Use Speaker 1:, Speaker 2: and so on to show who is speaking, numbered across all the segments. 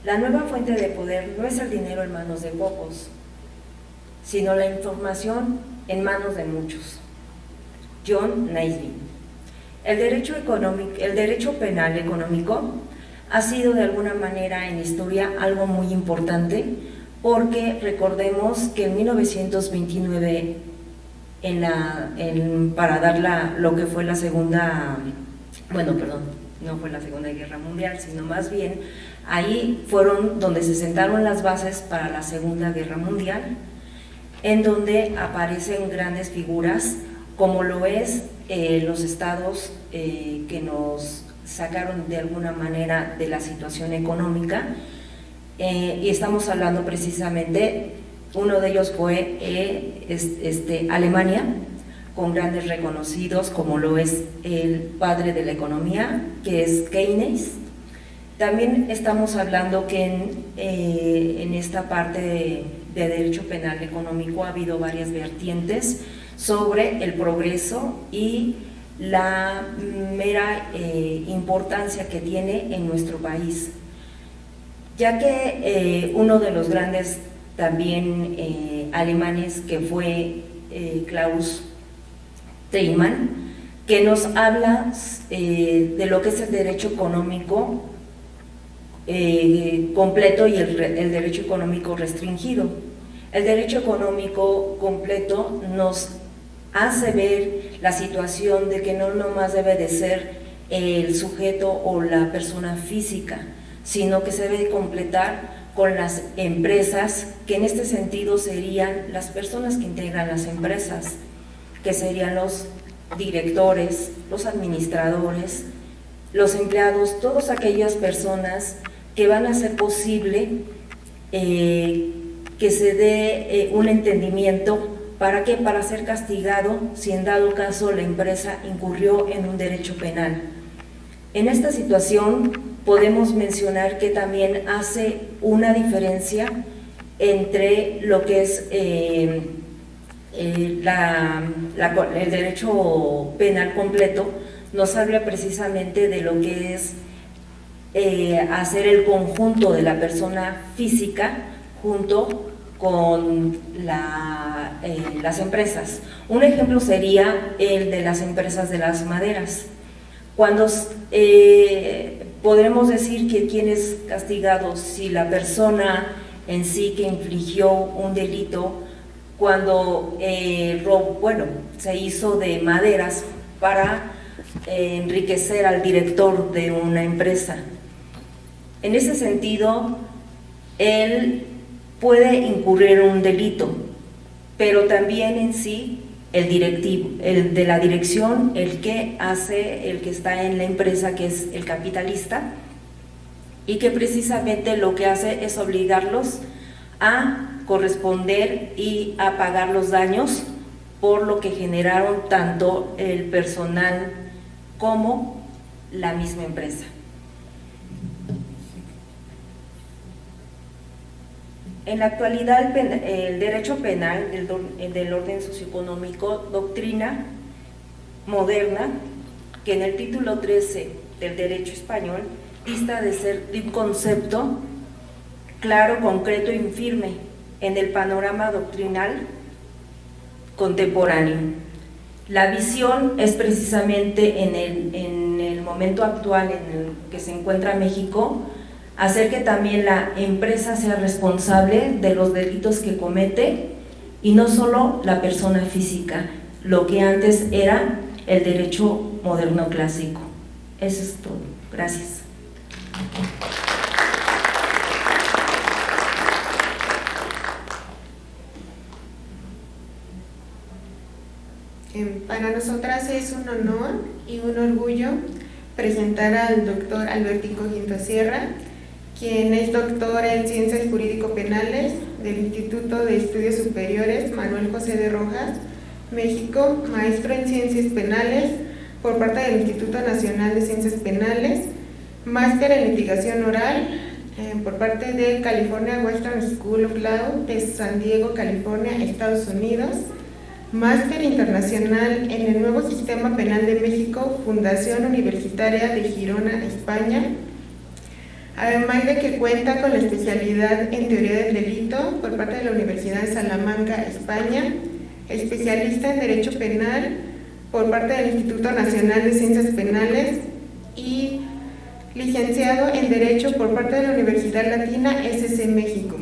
Speaker 1: La nueva fuente de poder no es el dinero en manos de pocos, sino la información en manos de muchos. John Naisbitt. El derecho penal económico ha sido de alguna manera en historia algo muy importante, porque recordemos que en 1929, para dar lo que fue la segunda, no fue la Segunda Guerra Mundial, sino más bien ahí fueron donde se sentaron las bases para la Segunda Guerra Mundial, en donde aparecen grandes figuras como lo es los estados que nos sacaron de alguna manera de la situación económica, y estamos hablando precisamente, uno de ellos fue Alemania, con grandes reconocidos como lo es el padre de la economía, que es Keynes. También estamos hablando que en esta parte de derecho penal económico ha habido varias vertientes sobre el progreso y la mera importancia que tiene en nuestro país, ya que uno de los grandes también alemanes, que fue Klaus Teichmann, que nos habla de lo que es el derecho económico completo y el derecho económico restringido. El derecho económico completo nos hace ver la situación de que no nomás debe de ser el sujeto o la persona física, sino que se debe completar con las empresas, que en este sentido serían las personas que integran las empresas, que serían los directores, los administradores, los empleados, todas aquellas personas que van a hacer posible que se dé un entendimiento. ¿Para qué? Para ser castigado si en dado caso la empresa incurrió en un derecho penal. En esta situación podemos mencionar que también hace una diferencia entre lo que es el derecho penal completo. Nos habla precisamente de lo que es hacer el conjunto de la persona física junto con las empresas. Un ejemplo sería el de las empresas de las maderas. Cuando podremos decir que quién es castigado, si la persona en sí que infligió un delito, cuando se hizo de maderas para enriquecer al director de una empresa. En ese sentido, él puede incurrir en un delito, pero también en sí el directivo, el de la dirección, el que está en la empresa, que es el capitalista, y que precisamente lo que hace es obligarlos a corresponder y a pagar los daños por lo que generaron tanto el personal como la misma empresa. En la actualidad, el derecho penal del orden socioeconómico, doctrina moderna, que en el título 13 del derecho español dista de ser de un concepto claro, concreto y firme en el panorama doctrinal contemporáneo. La visión es precisamente en el momento actual en el que se encuentra México, hacer que también la empresa sea responsable de los delitos que comete y no solo la persona física, lo que antes era el derecho moderno clásico. Eso es todo. Gracias.
Speaker 2: Para nosotras es un honor y un orgullo presentar al doctor Albertico Ginto Sierra, quien es doctor en Ciencias Jurídico-Penales del Instituto de Estudios Superiores Manuel José de Rojas, México, maestro en Ciencias Penales por parte del Instituto Nacional de Ciencias Penales, máster en Litigación Oral por parte de California Western School of Law de San Diego, California, Estados Unidos, máster internacional en el Nuevo Sistema Penal de México, Fundación Universitaria de Girona, España. además de que cuenta con la especialidad en Teoría del Delito por parte de la Universidad de Salamanca, España, especialista en Derecho Penal por parte del Instituto Nacional de Ciencias Penales y licenciado en Derecho por parte de la Universidad Latina SC México.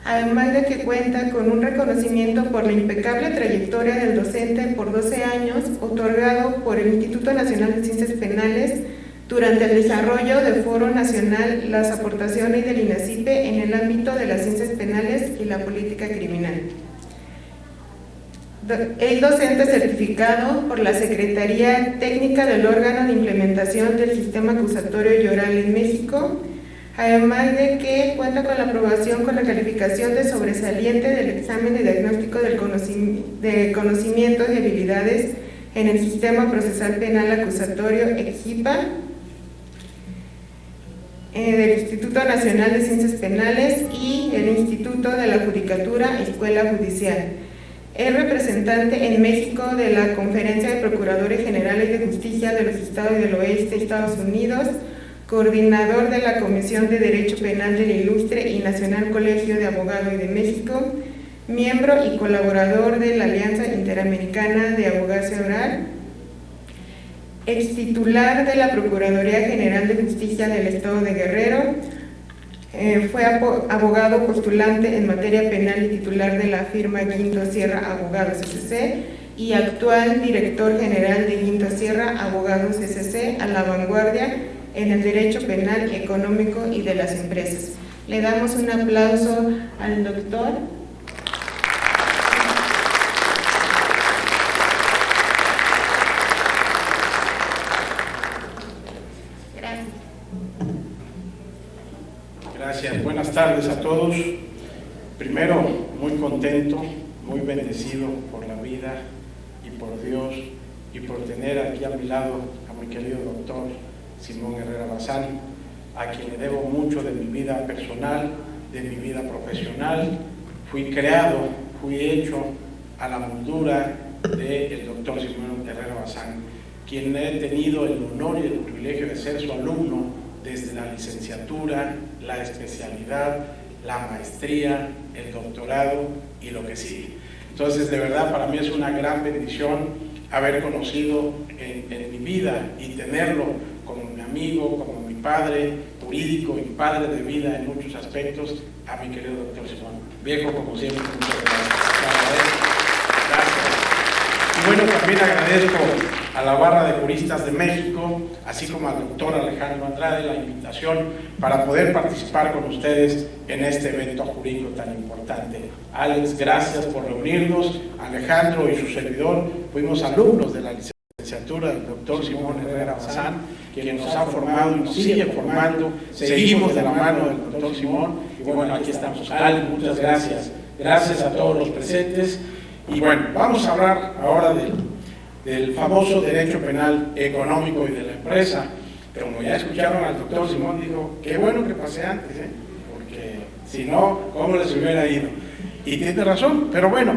Speaker 2: Además de que cuenta con un reconocimiento por la impecable trayectoria del docente por 12 años, otorgado por el Instituto Nacional de Ciencias Penales durante el desarrollo del Foro Nacional Las aportaciones del INACIPE en el ámbito de las ciencias penales y la política criminal. Es docente certificado por la Secretaría Técnica del Órgano de Implementación del Sistema Acusatorio y Oral en México, además de que cuenta con la aprobación con la calificación de sobresaliente del examen de diagnóstico de conocimientos y habilidades en el Sistema Procesal Penal Acusatorio EXIPA, del Instituto Nacional de Ciencias Penales y el Instituto de la Judicatura Escuela Judicial. Es representante en México de la Conferencia de Procuradores Generales de Justicia de los Estados del Oeste, Estados Unidos, coordinador de la Comisión de Derecho Penal del Ilustre y Nacional Colegio de Abogados de México, miembro y colaborador de la Alianza Interamericana de Abogacía Oral, extitular de la Procuraduría General de Justicia del Estado de Guerrero, fue abogado postulante en materia penal y titular de la firma Guinto Sierra Abogados SC y actual director general de Guinto Sierra Abogados SC, a la vanguardia en el derecho penal, económico y de las empresas. Le damos un aplauso al doctor.
Speaker 3: Gracias, buenas tardes a todos. Primero, muy contento, muy bendecido por la vida y por Dios y por tener aquí a mi lado a mi querido doctor Simón Herrera Bazán, a quien le debo mucho de mi vida personal, de mi vida profesional. Fui creado, fui hecho a la moldura del doctor Simón Herrera Bazán, quien he tenido el honor y el privilegio de ser su alumno desde la licenciatura, la especialidad, la maestría, el doctorado y lo que sigue. Entonces, de verdad, para mí es una gran bendición haber conocido en mi vida y tenerlo como mi amigo, como mi padre jurídico y padre de vida en muchos aspectos, a mi querido doctor Simón. Viejo, como siempre, muchas gracias. Y bueno, también agradezco a la Barra de Juristas de México, así como al doctor Alejandro Andrade, la invitación para poder participar con ustedes en este evento jurídico tan importante. Alex, gracias por reunirnos. Alejandro y su servidor fuimos alumnos de la licenciatura del doctor Simón Herrera Bazán, quien nos ha formado y nos sigue formando. Seguimos de la mano del doctor Simón y bueno, aquí estamos. Alex, muchas gracias. Gracias a todos los presentes. Y bueno, vamos a hablar ahora del famoso derecho penal económico y de la empresa. Pero como ya escucharon al doctor Simón, dijo, qué bueno que pasé antes, porque si no, ¿cómo les hubiera ido? Y tiene razón, pero bueno,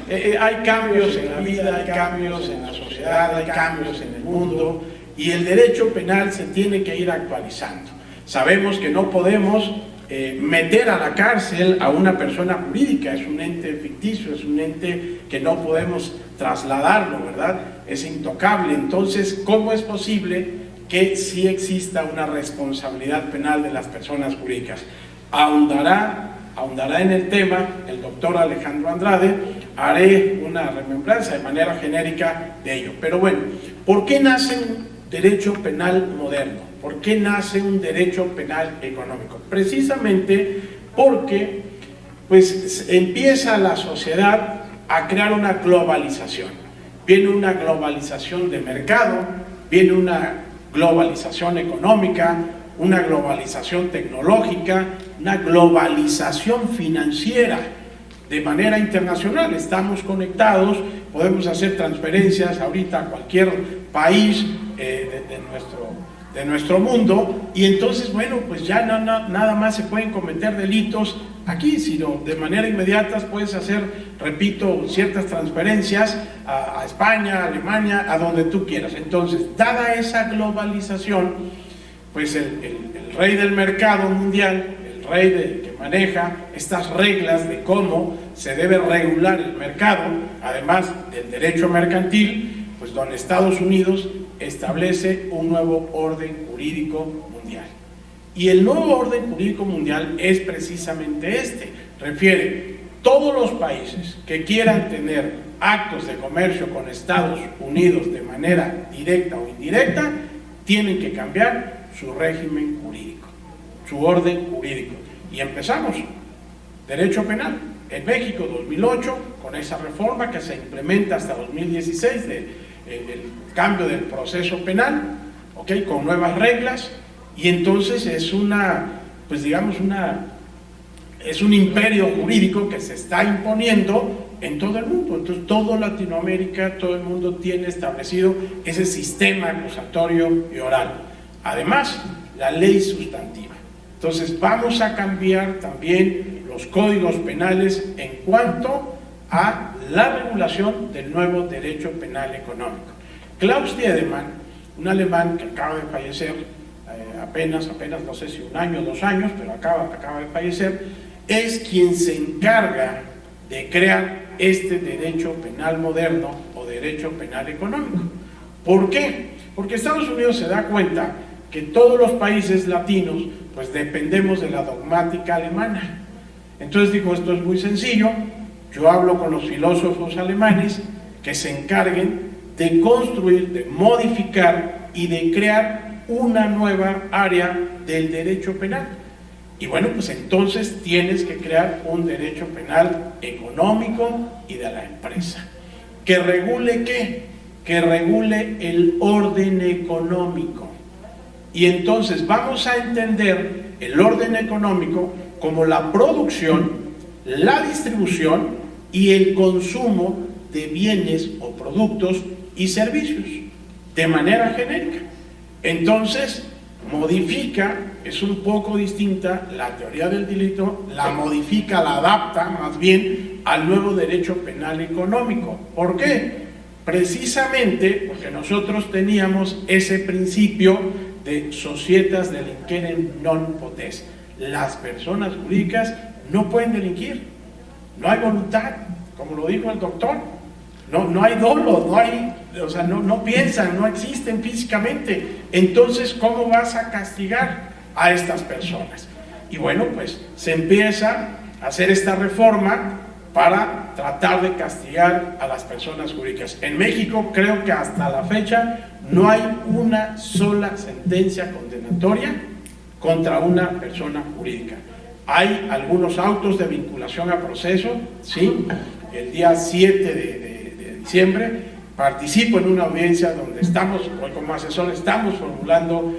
Speaker 3: hay cambios en la vida, hay cambios en la sociedad, hay cambios en el mundo, y el derecho penal se tiene que ir actualizando. Sabemos que no podemos meter a la cárcel a una persona jurídica, es un ente ficticio, es un ente que no podemos trasladarlo, ¿verdad? Es intocable. Entonces, ¿cómo es posible que sí exista una responsabilidad penal de las personas jurídicas? Ahondará en el tema el doctor Alejandro Andrade. Haré una remembranza de manera genérica de ello. Pero bueno, ¿por qué nace un derecho penal moderno? ¿Por qué nace un derecho penal económico? Precisamente porque pues empieza la sociedad a crear una globalización. Viene una globalización de mercado, viene una globalización económica, una globalización tecnológica, una globalización financiera de manera internacional. Estamos conectados, podemos hacer transferencias ahorita a cualquier país de nuestro mundo, y entonces, bueno, pues ya nada más se pueden cometer delitos aquí, sino de manera inmediata puedes hacer, repito, ciertas transferencias a España, a Alemania, a donde tú quieras. Entonces, dada esa globalización, pues el rey del mercado mundial, el rey que maneja estas reglas de cómo se debe regular el mercado, además del derecho mercantil, pues donde Estados Unidos establece un nuevo orden jurídico mundial. Y el nuevo orden jurídico mundial es precisamente este, refiere todos los países que quieran tener actos de comercio con Estados Unidos de manera directa o indirecta, tienen que cambiar su régimen jurídico, su orden jurídico. Y empezamos, derecho penal. En México 2008, con esa reforma que se implementa hasta 2016, el cambio del proceso penal, ¿okay? Con nuevas reglas, y entonces es pues digamos es un imperio jurídico que se está imponiendo en todo el mundo. Entonces toda Latinoamérica, todo el mundo tiene establecido ese sistema acusatorio y oral. Además, la ley sustantiva. Entonces vamos a cambiar también los códigos penales en cuanto a la regulación del nuevo derecho penal económico. Klaus Tiedemann, un alemán que acaba de fallecer, apenas, no sé si 1 año o 2 años, pero acaba de fallecer, es quien se encarga de crear este derecho penal moderno o derecho penal económico. ¿Por qué? Porque Estados Unidos se da cuenta que todos los países latinos pues dependemos de la dogmática alemana. Entonces dijo, esto es muy sencillo, yo hablo con los filósofos alemanes que se encarguen de construir, de modificar y de crear una nueva área del derecho penal. Y bueno, pues entonces tienes que crear un derecho penal económico y de la empresa. ¿Que regule qué? Que regule el orden económico. Y entonces vamos a entender el orden económico como la producción, la distribución y el consumo de bienes o productos y servicios, de manera genérica. Entonces, modifica, es un poco distinta la teoría del delito, la modifica, la adapta más bien al nuevo derecho penal económico. ¿Por qué? Precisamente porque nosotros teníamos ese principio de societas delinquere non potest. Las personas jurídicas no pueden delinquir, no hay voluntad, como lo dijo el doctor, no hay dolo, no piensan, no existen físicamente. Entonces, ¿cómo vas a castigar a estas personas? Y bueno, pues se empieza a hacer esta reforma para tratar de castigar a las personas jurídicas. En México, creo que hasta la fecha no hay una sola sentencia condenatoria contra una persona jurídica. Hay algunos autos de vinculación a proceso, sí. El día 7 de diciembre participo en una audiencia donde estamos, hoy como asesor, estamos formulando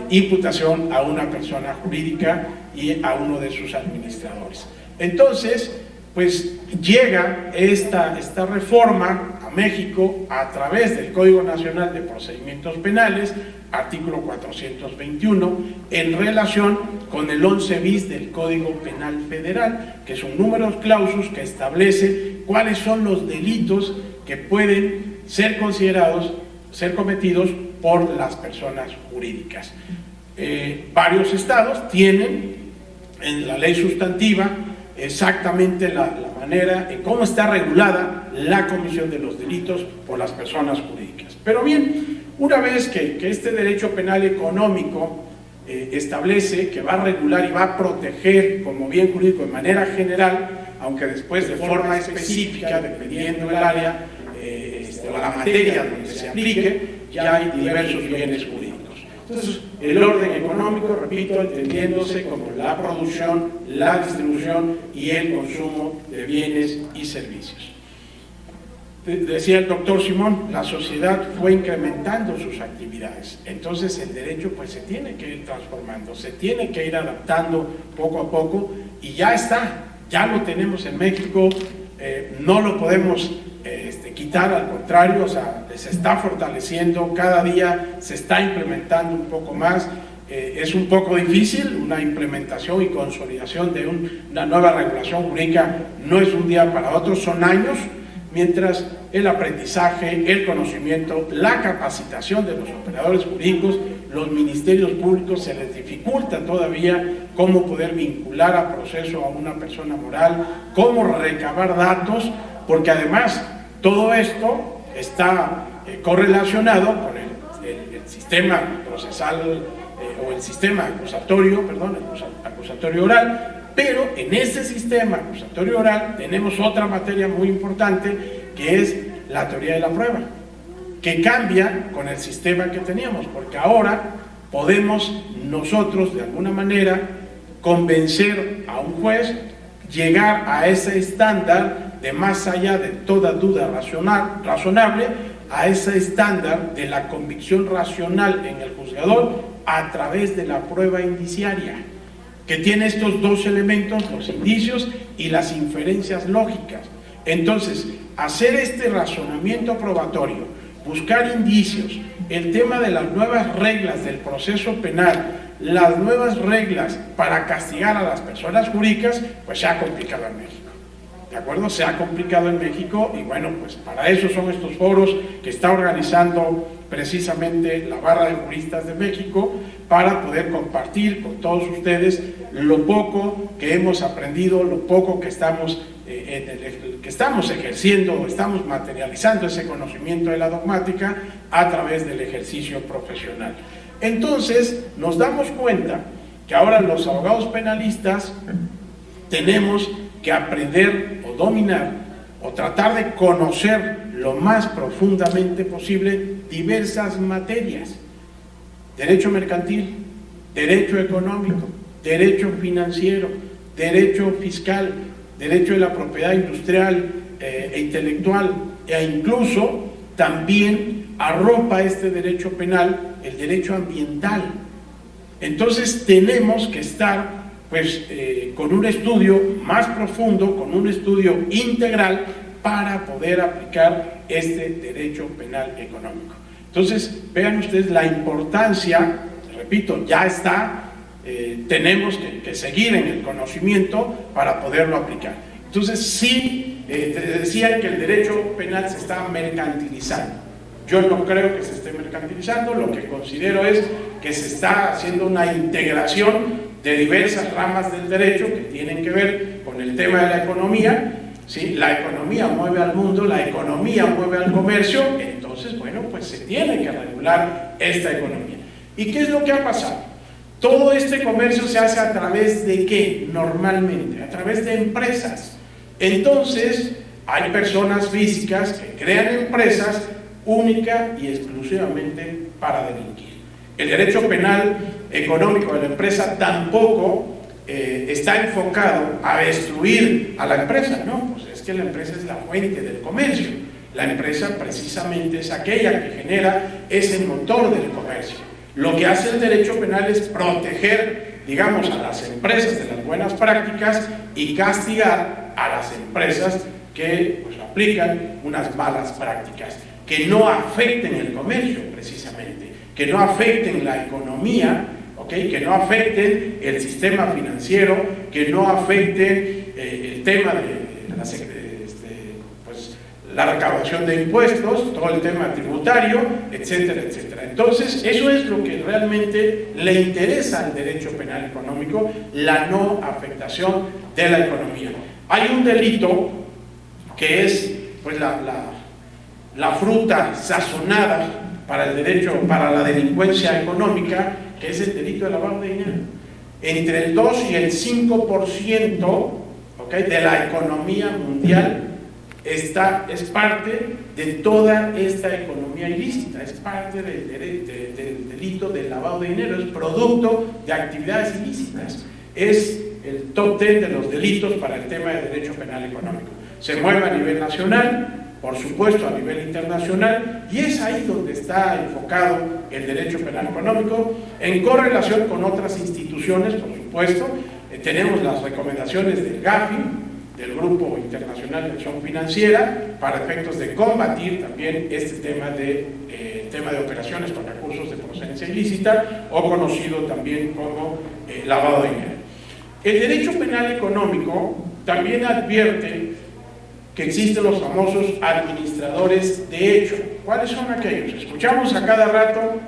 Speaker 3: imputación a una persona jurídica y a uno de sus administradores. Entonces, pues llega esta reforma a México a través del Código Nacional de Procedimientos Penales, artículo 421, en relación con el 11 bis del Código Penal Federal, que son números clausus que establece cuáles son los delitos que pueden ser considerados, ser cometidos por las personas jurídicas. Varios estados tienen en la ley sustantiva exactamente la manera en cómo está regulada la comisión de los delitos por las personas jurídicas. Pero bien, una vez que este derecho penal económico establece que va a regular y va a proteger como bien jurídico de manera general, aunque después de forma específica, dependiendo del área o la materia donde se aplique, ya hay diversos bienes jurídicos. Entonces, el orden económico, repito, entendiéndose como la producción, la distribución y el consumo de bienes y servicios. Decía el doctor Simón, la sociedad fue incrementando sus actividades, entonces el derecho pues se tiene que ir transformando, se tiene que ir adaptando poco a poco y ya está, ya lo tenemos en México, no lo podemos quitar, al contrario, o sea, se está fortaleciendo, cada día se está implementando un poco más. Es un poco difícil, una implementación y consolidación de una nueva regulación jurídica no es un día para otro, son años. mientras el aprendizaje, el conocimiento, la capacitación de los operadores jurídicos, los ministerios públicos, se les dificulta todavía cómo poder vincular a proceso a una persona moral, cómo recabar datos, porque además todo esto está correlacionado con el sistema procesal o el sistema acusatorio, perdón, el acusatorio oral. Pero en ese sistema acusatorio oral tenemos otra materia muy importante, que es la teoría de la prueba, que cambia con el sistema que teníamos, porque ahora podemos nosotros de alguna manera convencer a un juez, llegar a ese estándar de más allá de toda duda razonable, a ese estándar de la convicción racional en el juzgador a través de la prueba indiciaria, que tiene estos dos elementos, los indicios y las inferencias lógicas. Entonces, hacer este razonamiento probatorio, buscar indicios, el tema de las nuevas reglas del proceso penal, las nuevas reglas para castigar a las personas jurídicas, pues se ha complicado en México. ¿De acuerdo? Se ha complicado en México y bueno, pues para eso son estos foros que está organizando precisamente la Barra de Juristas de México, para poder compartir con todos ustedes lo poco que hemos aprendido, lo poco que estamos ejerciendo, estamos materializando ese conocimiento de la dogmática a través del ejercicio profesional. Entonces nos damos cuenta que ahora los abogados penalistas tenemos que aprender o dominar o tratar de conocer lo más profundamente posible diversas materias: derecho mercantil, derecho económico, derecho financiero, derecho fiscal, derecho de la propiedad industrial e intelectual, e incluso también arropa este derecho penal el derecho ambiental. Entonces tenemos que estar con un estudio más profundo, con un estudio integral para poder aplicar este derecho penal económico. Entonces, vean ustedes la importancia, repito, ya está, tenemos que seguir en el conocimiento para poderlo aplicar. Entonces, sí, decían que el derecho penal se está mercantilizando. Yo no creo que se esté mercantilizando, lo que considero es que se está haciendo una integración de diversas ramas del derecho que tienen que ver con el tema de la economía. ¿Sí? La economía mueve al mundo, la economía mueve al comercio, entonces, bueno, pues se tiene que regular esta economía. ¿Y qué es lo que ha pasado? Todo este comercio se hace a través de ¿qué? Normalmente, a través de empresas. Entonces, hay personas físicas que crean empresas única y exclusivamente para delinquir. El derecho penal económico de la empresa tampoco está enfocado a destruir a la empresa, no, pues es que la empresa es la fuente del comercio. La empresa precisamente es aquella que genera ese motor del comercio. Lo que hace el derecho penal es proteger, digamos, a las empresas de las buenas prácticas y castigar a las empresas que pues, aplican unas malas prácticas, que no afecten el comercio precisamente, que no afecten la economía, ¿okay? Que no afecten el sistema financiero, que no afecten el tema de la recaudación de impuestos, todo el tema tributario, etcétera, etcétera. Entonces, eso es lo que realmente le interesa al derecho penal económico, la no afectación de la economía. Hay un delito que es pues, la fruta sazonada para el derecho, para la delincuencia económica, que es el delito de lavado de dinero. Entre el 2 y el 5%, ¿okay? De la economía mundial es parte de toda esta economía ilícita, es parte del delito del lavado de dinero, es producto de actividades ilícitas, es el top 10 de los delitos para el tema de derecho penal económico. Se mueve a nivel nacional, por supuesto a nivel internacional, y es ahí donde está enfocado el derecho penal económico, en correlación con otras instituciones, por supuesto. Tenemos las recomendaciones del GAFI, del Grupo Internacional de Acción Financiera, para efectos de combatir también este tema de operaciones con recursos de procedencia ilícita, o conocido también como lavado de dinero. El derecho penal económico también advierte que existen los famosos administradores de hecho. ¿Cuáles son aquellos? Escuchamos a cada rato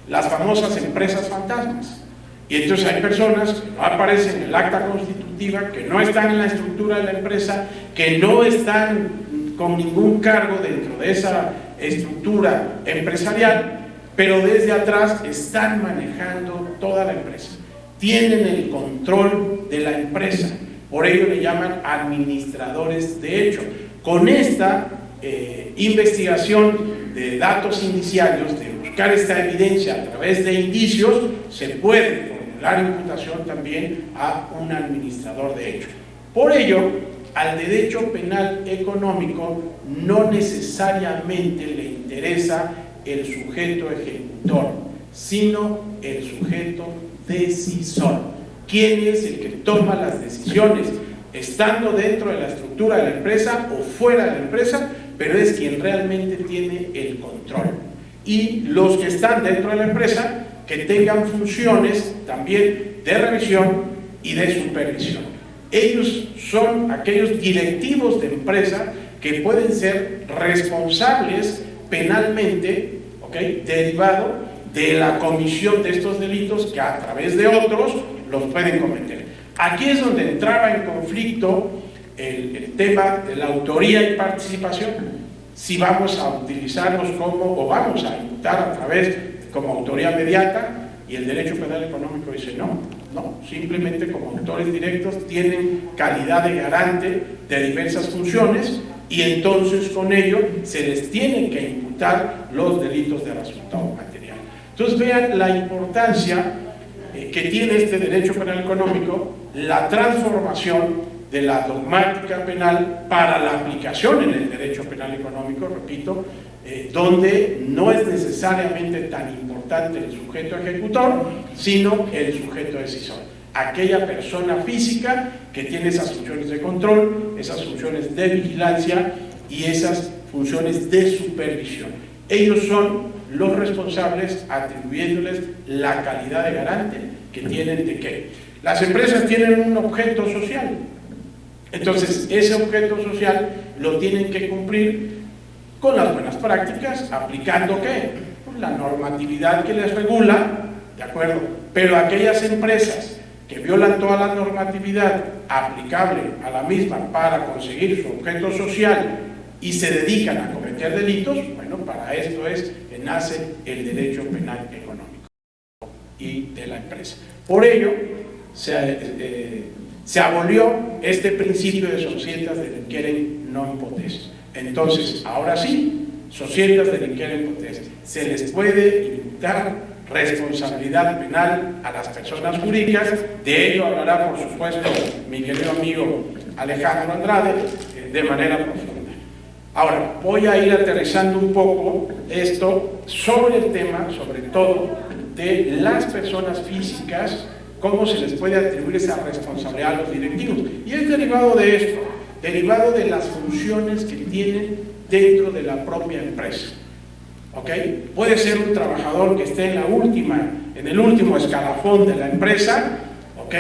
Speaker 3: las famosas empresas fantasmas. Y entonces hay personas que no aparecen en el acta constitutiva, que no están en la estructura de la empresa, que no están con ningún cargo dentro de esa estructura empresarial, pero desde atrás están manejando toda la empresa. Tienen el control de la empresa. Por ello le llaman administradores de hecho. Con esta investigación de datos indiciarios, de buscar esta evidencia a través de indicios, se puede formular imputación también a un administrador de hecho. Por ello, al derecho penal económico no necesariamente le interesa el sujeto ejecutor, sino el sujeto decisor. ¿Quién es el que toma las decisiones? Estando dentro de la estructura de la empresa o fuera de la empresa, pero es quien realmente tiene el control. Y los que están dentro de la empresa, que tengan funciones también de revisión y de supervisión. Ellos son aquellos directivos de empresa que pueden ser responsables penalmente, ¿okay?, derivado de la comisión de estos delitos que a través de otros los pueden cometer. Aquí es donde entraba en conflicto el tema de la autoría y participación. Si vamos a utilizarlos como, o vamos a imputar a través como autoría mediata, y el derecho penal económico dice no, simplemente como autores directos tienen calidad de garante de diversas funciones, y entonces con ello se les tienen que imputar los delitos de resultado material. Entonces vean la importancia que tiene este derecho penal económico, la transformación de la dogmática penal para la aplicación en el derecho penal económico, repito, donde no es necesariamente tan importante el sujeto ejecutor, sino el sujeto decisor. Aquella persona física que tiene esas funciones de control, esas funciones de vigilancia y esas funciones de supervisión. Ellos son los responsables atribuyéndoles la calidad de garante que tienen de qué. Las empresas tienen un objeto social. Entonces, ese objeto social lo tienen que cumplir con las buenas prácticas, aplicando ¿qué? Pues la normatividad que les regula, ¿de acuerdo? Pero aquellas empresas que violan toda la normatividad aplicable a la misma para conseguir su objeto social y se dedican a cometer delitos, bueno, para esto es que nace el derecho penal económico y de la empresa. Por ello, se abolió este principio de societas delinquere non potest. Entonces, ahora sí, societas delinquere non potest. Se les puede imputar responsabilidad penal a las personas jurídicas. De ello hablará, por supuesto, mi querido amigo Alejandro Andrade de manera profunda. Ahora, voy a ir aterrizando un poco esto sobre el tema, sobre todo, de las personas físicas, cómo se les puede atribuir esa responsabilidad a los directivos. Y es derivado de esto, derivado de las funciones que tienen dentro de la propia empresa. ¿Ok? Puede ser un trabajador que esté en el último escalafón de la empresa, ¿ok?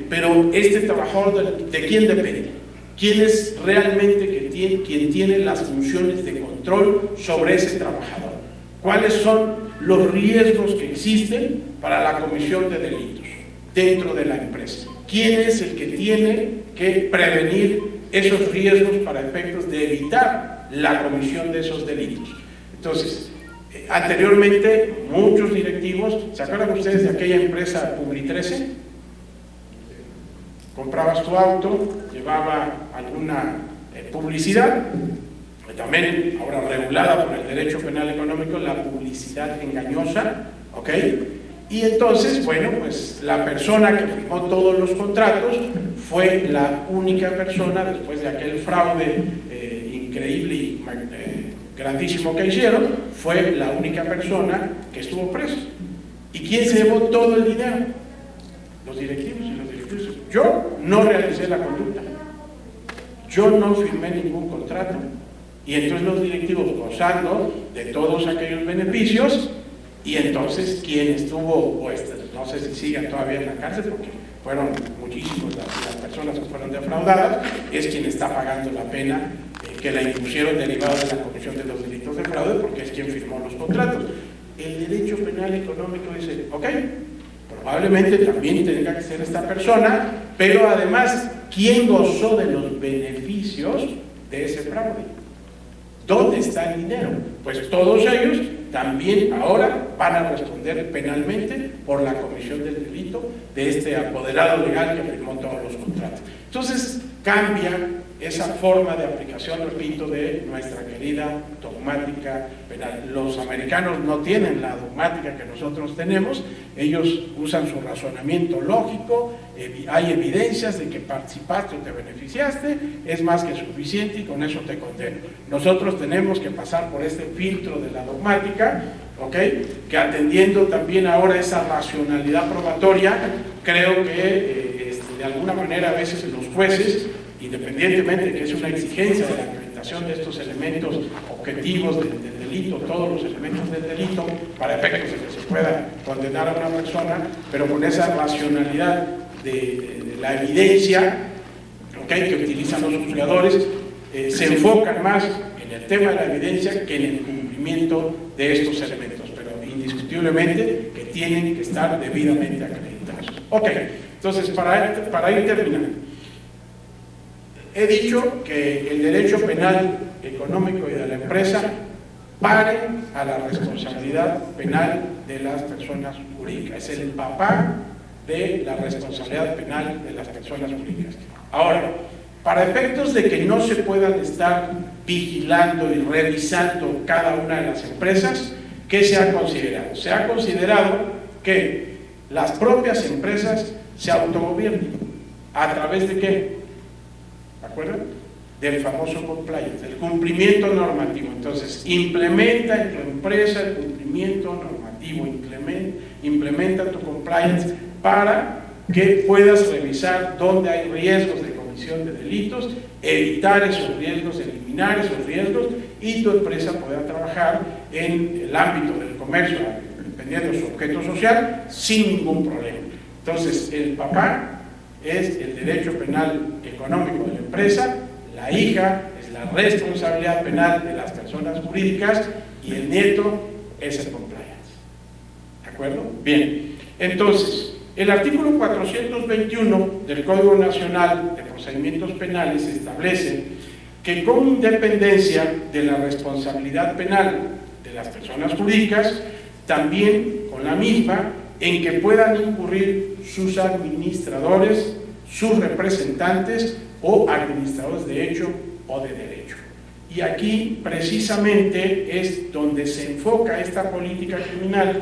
Speaker 3: Pero este trabajador, ¿de quién depende? ¿Quién es realmente quien tiene las funciones de control sobre ese trabajador? ¿Cuáles son los riesgos que existen para la comisión de delitos dentro de la empresa? ¿Quién es el que tiene que prevenir esos riesgos para efectos de evitar la comisión de esos delitos? Entonces, anteriormente, muchos directivos, ¿se acuerdan ustedes de aquella empresa Publi 13? Comprabas tu auto, llevaba alguna publicidad, también ahora regulada por el derecho penal económico, la publicidad engañosa, ¿ok? Y entonces, bueno, pues la persona que firmó todos los contratos fue la única persona, después de aquel fraude increíble y grandísimo que hicieron, fue la única persona que estuvo presa. ¿Y quién se llevó todo el dinero? Los directivos y los directivos. Yo no realicé la conducta, yo no firmé ningún contrato, y entonces los directivos gozando de todos aquellos beneficios. Y entonces, ¿quién estuvo, pues, no sé si sigan todavía en la cárcel, porque fueron muchísimos las personas que fueron defraudadas, es quien está pagando la pena que la impusieron derivado de la comisión de los delitos de fraude, porque es quien firmó los contratos. El derecho penal económico dice, ok, probablemente también tenga que ser esta persona, pero además, ¿quién gozó de los beneficios de ese fraude? ¿Dónde está el dinero? Pues todos ellos también ahora van a responder penalmente por la comisión del delito de este apoderado legal que firmó todos los contratos. Entonces cambia esa forma de aplicación, repito, de nuestra querida dogmática penal. Los americanos no tienen la dogmática que nosotros tenemos, ellos usan su razonamiento lógico, hay evidencias de que participaste o te beneficiaste, es más que suficiente y con eso te condeno. Nosotros tenemos que pasar por este filtro de la dogmática, ¿ok? Que atendiendo también ahora esa racionalidad probatoria, creo que de alguna manera a veces los jueces, independientemente de que es una exigencia de la implementación de estos elementos objetivos del delito, todos los elementos del delito, para efectos de que se pueda condenar a una persona, pero con esa racionalidad de la evidencia, ¿okay?, que utilizan los juzgadores, se enfocan más en el tema de la evidencia que en el cumplimiento de estos elementos, pero indiscutiblemente que tienen que estar debidamente acreditados. Ok, entonces para ir terminando, he dicho que el derecho penal económico y de la empresa pare a la responsabilidad penal de las personas jurídicas. Es el papá de la responsabilidad penal de las personas jurídicas. Ahora, para efectos de que no se puedan estar vigilando y revisando cada una de las empresas, ¿qué se ha considerado? Se ha considerado que las propias empresas se autogobiernen. ¿A través de qué? ¿De acuerdo? Del famoso compliance, del cumplimiento normativo. Entonces, implementa en tu empresa el cumplimiento normativo, implementa tu compliance para que puedas revisar dónde hay riesgos de comisión de delitos, evitar esos riesgos, eliminar esos riesgos y tu empresa pueda trabajar en el ámbito del comercio, dependiendo de su objeto social, sin ningún problema. Entonces, el papá es el derecho penal económico de la empresa, la hija es la responsabilidad penal de las personas jurídicas y el nieto es el compliance. ¿De acuerdo? Bien, entonces, el artículo 421 del Código Nacional de Procedimientos Penales establece que con independencia de la responsabilidad penal de las personas jurídicas, también con la misma, en que puedan incurrir sus administradores, sus representantes o administradores de hecho o de derecho. Y aquí precisamente es donde se enfoca esta política criminal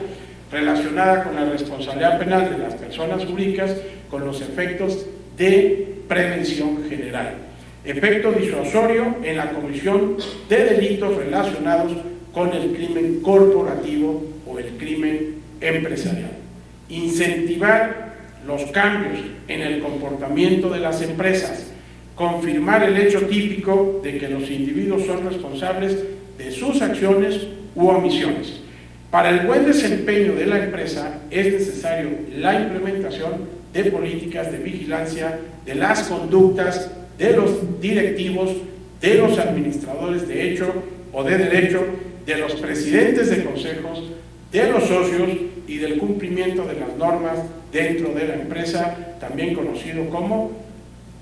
Speaker 3: relacionada con la responsabilidad penal de las personas jurídicas con los efectos de prevención general. Efecto disuasorio en la comisión de delitos relacionados con el crimen corporativo o el crimen empresarial. Incentivar los cambios en el comportamiento de las empresas, confirmar el hecho típico de que los individuos son responsables de sus acciones u omisiones. Para el buen desempeño de la empresa es necesario la implementación de políticas de vigilancia de las conductas de los directivos, de los administradores de hecho o de derecho, de los presidentes de consejos, de los socios y del cumplimiento de las normas dentro de la empresa, también conocido como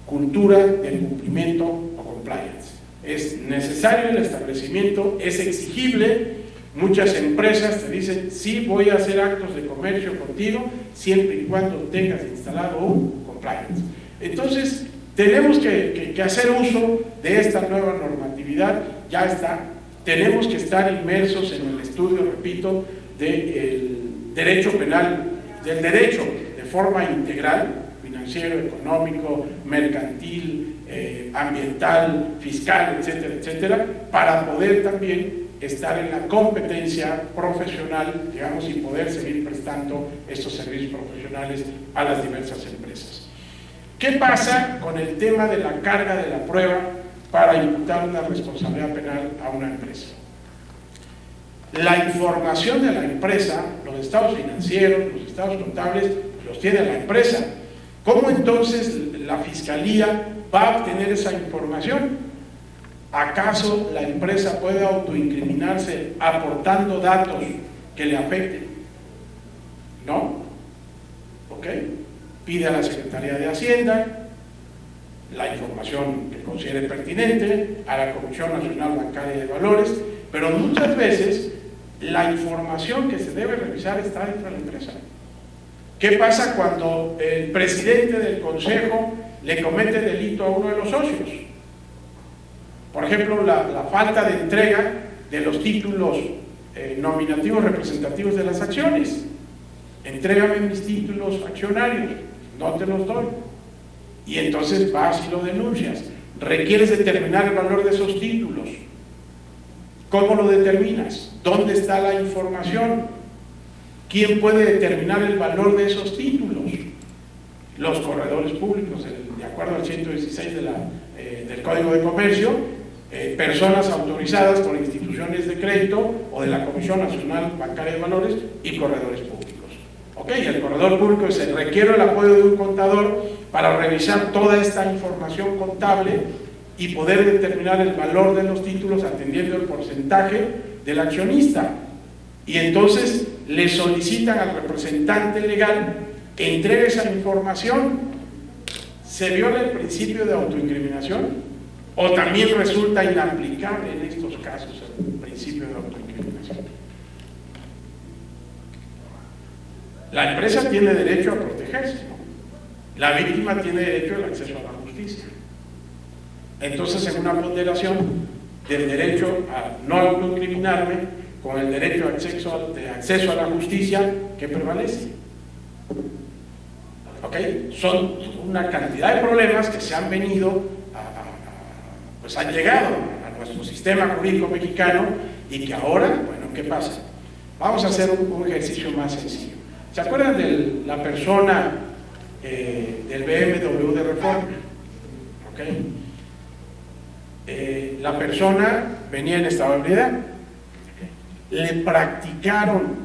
Speaker 3: cultura del cumplimiento o compliance. Es necesario el establecimiento, es exigible. Muchas empresas te dicen, sí, voy a hacer actos de comercio contigo, siempre y cuando tengas instalado un compliance. Entonces, tenemos que hacer uso de esta nueva normatividad, ya está. Tenemos que estar inmersos en el estudio, repito, del derecho penal, del derecho de forma integral, financiero, económico, mercantil, ambiental, fiscal, etcétera, etcétera, para poder también estar en la competencia profesional, digamos, y poder seguir prestando estos servicios profesionales a las diversas empresas. ¿Qué pasa con el tema de la carga de la prueba para imputar una responsabilidad penal a una empresa? La información de la empresa, los estados financieros, los estados contables, los tiene la empresa, ¿Cómo entonces la Fiscalía va a obtener esa información? ¿Acaso la empresa puede autoincriminarse aportando datos que le afecten? ¿No? ¿Ok? Pide a la Secretaría de Hacienda la información que considere pertinente, a la Comisión Nacional Bancaria de Valores, pero muchas veces la información que se debe revisar está dentro de la empresa. ¿Qué pasa cuando el presidente del consejo le comete delito a uno de los socios? Por ejemplo, la falta de entrega de los títulos nominativos representativos de las acciones. Entrégame mis títulos accionarios, no te los doy. Y entonces vas y lo denuncias. Requieres determinar el valor de esos títulos. ¿Cómo lo determinas? ¿Dónde está la información? ¿Quién puede determinar el valor de esos títulos? Los corredores públicos, de acuerdo al 116 del Código de Comercio, personas autorizadas por instituciones de crédito o de la Comisión Nacional Bancaria de Valores y corredores públicos. Ok, el corredor público se requiere el apoyo de un contador para revisar toda esta información contable y poder determinar el valor de los títulos atendiendo el porcentaje del accionista. Y entonces le solicitan al representante legal que entregue esa información. ¿Se viola el principio de autoincriminación? ¿O también resulta inaplicable en estos casos el principio de autoincriminación? La empresa tiene derecho a protegerse, ¿no? La víctima tiene derecho al acceso a la justicia. Entonces, en una ponderación del derecho a no autoincriminarme con el derecho de acceso a la justicia, ¿qué prevalece? ¿Ok? Son una cantidad de problemas que se han venido pues han llegado a nuestro sistema jurídico mexicano y que ahora, bueno, ¿qué pasa? Vamos a hacer un ejercicio más sencillo. ¿Se acuerdan de la persona del BMW de Reforma? ¿Ok? La persona venía en estado de ebriedad. Le practicaron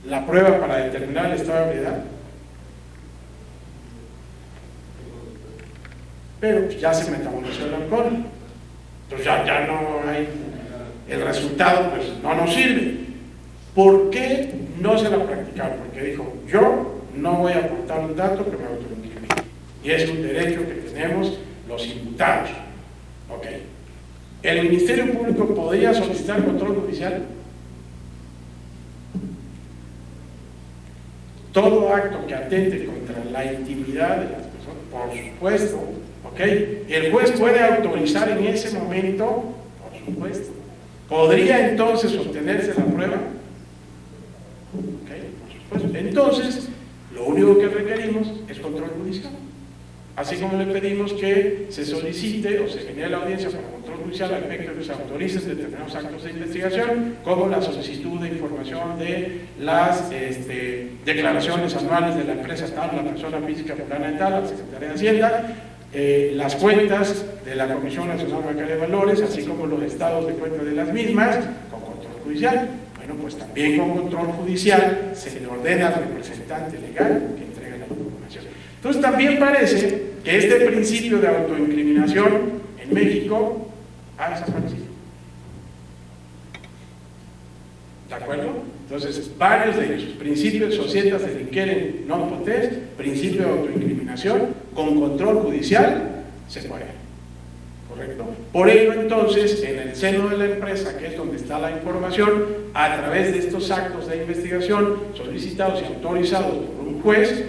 Speaker 3: la prueba para determinar el estado de ebriedad, pero ya se metabolizó el alcohol, entonces ya no hay, el resultado pues no nos sirve. ¿Por qué no se la practicaron? Porque dijo, yo no voy a aportar un dato que me autoincrimine, y es un derecho que tenemos los imputados. Ok. ¿El Ministerio Público podría solicitar control judicial? Todo acto que atente contra la intimidad de las personas, por supuesto. ¿Ok? ¿El juez puede autorizar en ese momento? Por supuesto. ¿Podría entonces sostenerse la prueba? ¿Ok? Por supuesto. Entonces, lo único que requerimos es control judicial. Así como le pedimos que se solicite o se genere la audiencia para control judicial al efecto de que se autoricen determinados actos de investigación, como la solicitud de información de las declaraciones anuales de la empresa tal, la persona física fulana y tal, la Secretaría de Hacienda, las cuentas de la Comisión Nacional Bancaria de Valores, así como los estados de cuenta de las mismas, con control judicial. Bueno, pues también con control judicial se le ordena al representante legal que entregue la información. Entonces también parece que este principio de autoincriminación en México ha desaparecido. ¿De acuerdo? Entonces, varios de ellos, principios societas delinquere non potest, principio de autoincriminación, con control judicial, se puede. ¿Correcto? Por ello, entonces, en el seno de la empresa, que es donde está la información, a través de estos actos de investigación solicitados y autorizados por un juez,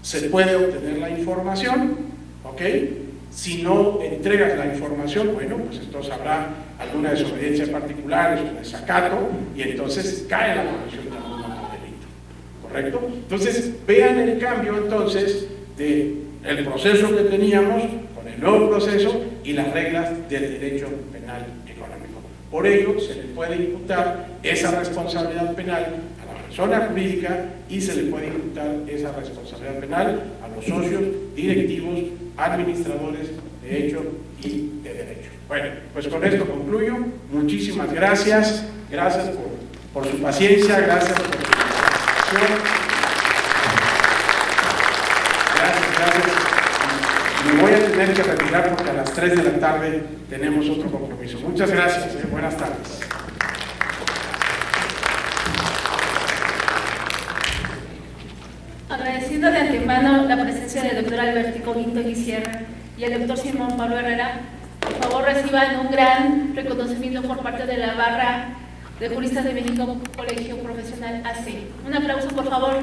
Speaker 3: se puede obtener la información, ¿ok? Si no entregas la información, bueno, pues entonces habrá alguna desobediencia particular, un desacato, y entonces cae la comisión de algún otro delito, ¿correcto? Entonces, vean el cambio entonces del proceso que teníamos con el nuevo proceso y las reglas del derecho penal económico. Por ello, se le puede imputar esa responsabilidad penal a la persona jurídica y se le puede imputar esa responsabilidad penal a los socios, directivos, administradores de hecho y de derecho. Bueno, pues con esto concluyo. Muchísimas gracias. Gracias por su paciencia, gracias por su atención. tener que retirar porque a las 3 de la tarde tenemos otro compromiso. Muchas gracias. Buenas tardes.
Speaker 4: Agradeciendo de antemano la presencia del doctor Albertico Guinto Sierra y el doctor Simón Pablo Herrera, por favor reciban un gran reconocimiento por parte de la barra de Juristas de México, Colegio Profesional AC. Un aplauso, por favor.